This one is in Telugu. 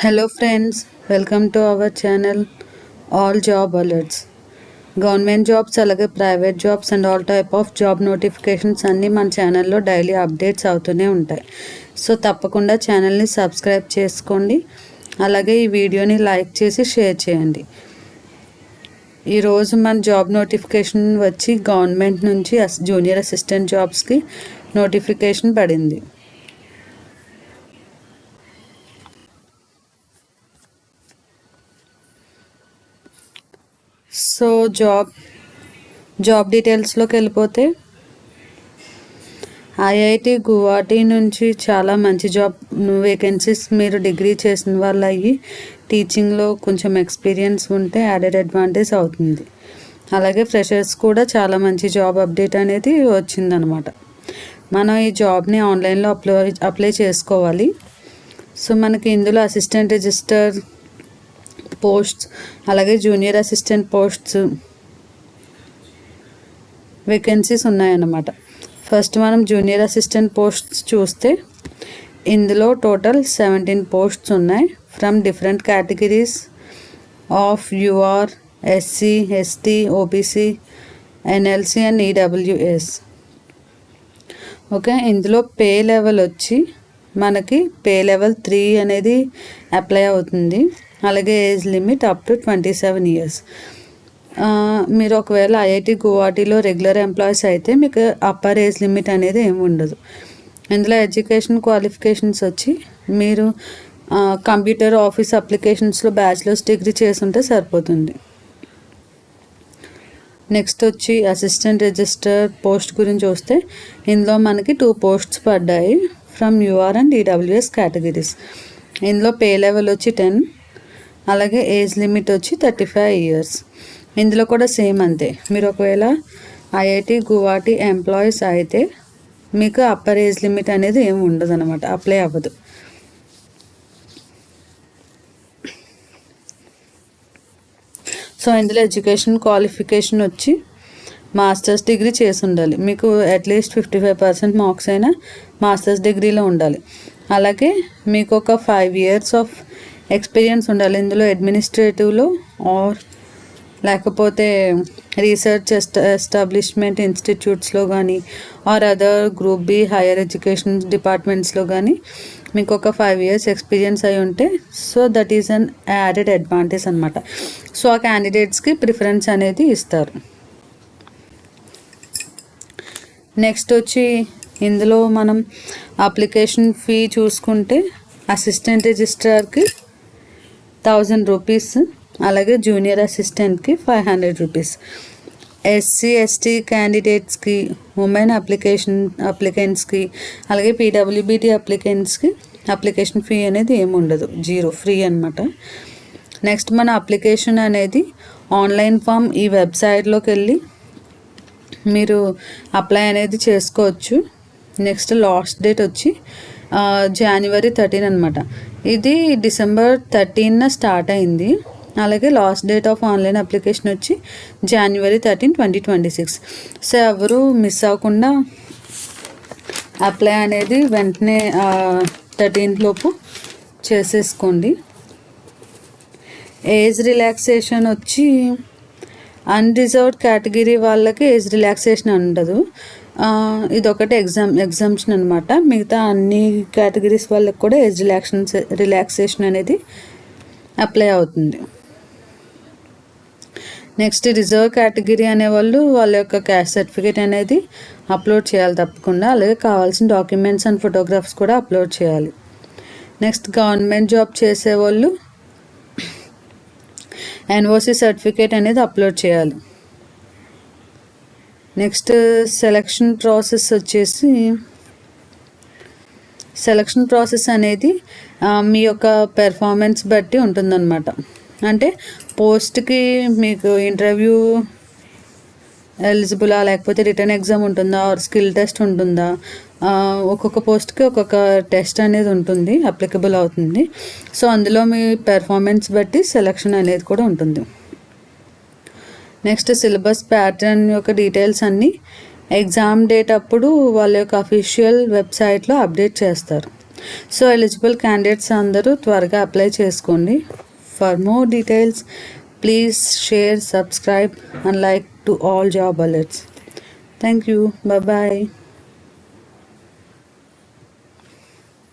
Hello friends, welcome to our channel All Job Alerts. Government jobs అలాగే private jobs and all type of job notifications అన్నీ మన ఛానల్లో డైలీ అప్డేట్స్ అవుతూనే ఉంటాయి. సో తప్పకుండా ఛానల్ని సబ్స్క్రైబ్ చేసుకోండి, అలాగే ఈ వీడియోని లైక్ చేసి షేర్ చేయండి. ఈరోజు మన జాబ్ నోటిఫికేషన్ వచ్చి గవర్నమెంట్ నుంచి జూనియర్ అసిస్టెంట్ జాబ్స్కి నోటిఫికేషన్ పడింది. సో జాబ్ డీటెయిల్స్లోకి వెళ్ళిపోతే ఐఐటి గువాహటి నుంచి చాలా మంచి జాబ్ వేకెన్సీస్, మీరు డిగ్రీ చేసిన వాళ్ళు అయ్యి టీచింగ్లో కొంచెం ఎక్స్పీరియన్స్ ఉంటే యాడెడ్ అడ్వాంటేజ్ అవుతుంది. అలాగే ఫ్రెషర్స్ కూడా చాలా మంచి జాబ్ అప్డేట్ అనేది వచ్చిందనమాట. మనం ఈ జాబ్ని ఆన్లైన్లో అప్లై చేసుకోవాలి. సో మనకి ఇందులో అసిస్టెంట్ రిజిస్టర్ పోస్ట్స్ అలాగే జూనియర్ అసిస్టెంట్ పోస్ట్స్ వేకెన్సీస్ ఉన్నాయన్నమాట. ఫస్ట్ మనం జూనియర్ అసిస్టెంట్ పోస్ట్స్ చూస్తే ఇందులో టోటల్ 17 పోస్ట్స్ ఉన్నాయి from different categories of UR, SC, ST, OBC, NLC and EWS. Okay, ఇందులో పే లెవెల్ వచ్చి మనకి పే లెవెల్ 3 అనేది అప్లై అవుతుంది. అలాగే age limit up to 27 years. మీరు ఒకవేళ ఐఐటి గువాహటిలో రెగ్యులర్ ఎంప్లాయీస్ అయితే మీకు అప్పర్ ఏజ్ లిమిట్ అనేది ఏమి ఉండదు. ఇందులో ఎడ్యుకేషన్ క్వాలిఫికేషన్స్ వచ్చి మీరు కంప్యూటర్ ఆఫీస్ అప్లికేషన్స్లో బ్యాచిలర్స్ డిగ్రీ చేసుంటే సరిపోతుంది. నెక్స్ట్ వచ్చి అసిస్టెంట్ రిజిస్టర్ పోస్ట్ గురించి వస్తే ఇందులో మనకి 2 పోస్ట్స్ పడ్డాయి from UR and EWS categories. ఇందులో పే లెవెల్ వచ్చి 10, అలాగే ఏజ్ లిమిట్ వచ్చి 35 years. ఇందులో కూడా సేమ్ అంతే, మీరు ఒకవేళ ఐఐటి గువాహటి ఎంప్లాయీస్ అయితే మీకు అప్పర్ ఏజ్ లిమిట్ అనేది ఏమి ఉండదు అనమాట, అప్లై అవ్వదు. సో ఇందులో ఎడ్యుకేషన్ క్వాలిఫికేషన్ వచ్చి మాస్టర్స్ డిగ్రీ చేసి ఉండాలి. మీకు అట్లీస్ట్ 55% మార్క్స్ అయినా మాస్టర్స్ డిగ్రీలో ఉండాలి. అలాగే మీకు ఒక 5 years ఆఫ్ ఎక్స్పీరియన్స్ ఉండాలి ఇందులో అడ్మినిస్ట్రేటివ్లో ఆర్ లేకపోతే రీసెర్చ్ ఎస్టాబ్లిష్మెంట్ ఇన్స్టిట్యూట్స్లో కానీ or other group B higher education డిపార్ట్మెంట్స్లో కానీ మీకు ఒక 5 years ఎక్స్పీరియన్స్ అయి ఉంటే so that is an added advantage అనమాట. సో ఆ క్యాండిడేట్స్కి ప్రిఫరెన్స్ అనేది ఇస్తారు. నెక్స్ట్ వచ్చి ఇందులో మనం అప్లికేషన్ ఫీ చూసుకుంటే అసిస్టెంట్ రిజిస్ట్రార్కి 1000 rupees, అలాగే జూనియర్ అసిస్టెంట్కి 500 rupees. ఎస్సీ ఎస్టీ క్యాండిడేట్స్కి, ఉమెన్ అప్లికెంట్స్కి అలాగే పీడబ్ల్యూబీటీ అప్లికెంట్స్కి అప్లికేషన్ ఫీ అనేది ఏమి ఉండదు, 0, ఫ్రీ అనమాట. నెక్స్ట్ మన అప్లికేషన్ అనేది ఆన్లైన్ ఫామ్ ఈ వెబ్సైట్లోకి వెళ్ళి మీరు అప్లై అనేది చేసుకోవచ్చు. నెక్స్ట్ లాస్ట్ డేట్ వచ్చి January 13 అనమాట. ఇది December 13 స్టార్ట్ అయింది. అలాగే last date of online application వచ్చి January 13, 2026. సో ఎవరు మిస్ అవ్వకుండా అప్లై అనేది వెంటనే 13th లోపు చేసేసుకోండి. ఏజ్ రిలాక్సేషన్ వచ్చి అన్రిజర్వ్డ్ కేటగిరీ వాళ్ళకి ఏజ్ రిలాక్సేషన్ ఉండదు. ఇదొకటి ఎగ్జామ్షన్ అనమాట. మిగతా అన్ని కేటగిరీస్ వాళ్ళకి కూడా ఏజ్ రిలాక్సేషన్ అనేది అప్లై అవుతుంది. నెక్స్ట్ రిజర్వ్ కేటగిరీ అనేవాళ్ళు వాళ్ళ యొక్క క్యాస్ట్ సర్టిఫికేట్ అనేది అప్లోడ్ చేయాలి తప్పకుండా. అలాగే కావాల్సిన డాక్యుమెంట్స్ అండ్ ఫోటోగ్రాఫ్స్ కూడా అప్లోడ్ చేయాలి. నెక్స్ట్ గవర్నమెంట్ జాబ్ చేసేవాళ్ళు ఎన్ఓసి సర్టిఫికేట్ అనేది అప్లోడ్ చేయాలి. నెక్స్ట్ సెలక్షన్ ప్రాసెస్ అనేది మీ యొక్క పెర్ఫార్మెన్స్ బట్టి ఉంటుందన్నమాట. అంటే పోస్ట్కి మీకు ఇంటర్వ్యూ ఎలిజిబులా, లేకపోతే రిటర్న్ ఎగ్జామ్ ఉంటుందా, ఆర్ స్కిల్ టెస్ట్ ఉంటుందా, ఒక్కొక్క పోస్ట్కి ఒక్కొక్క టెస్ట్ అనేది ఉంటుంది, అప్లికబుల్ అవుతుంది. సో అందులో మీ పెర్ఫార్మెన్స్ బట్టి సెలక్షన్ అనేది కూడా ఉంటుంది. నెక్స్ట్ సిలబస్ ప్యాటర్న్ యొక్క డీటెయిల్స్ అన్నీ ఎగ్జామ్ డేట్ అప్పుడు వాళ్ళ యొక్క అఫీషియల్ వెబ్సైట్లో అప్డేట్ చేస్తారు. సో ఎలిజిబుల్ క్యాండిడేట్స్ అందరూ త్వరగా అప్లై చేసుకోండి. For more details please share, subscribe and like to all job alerts. Thank you. Bye.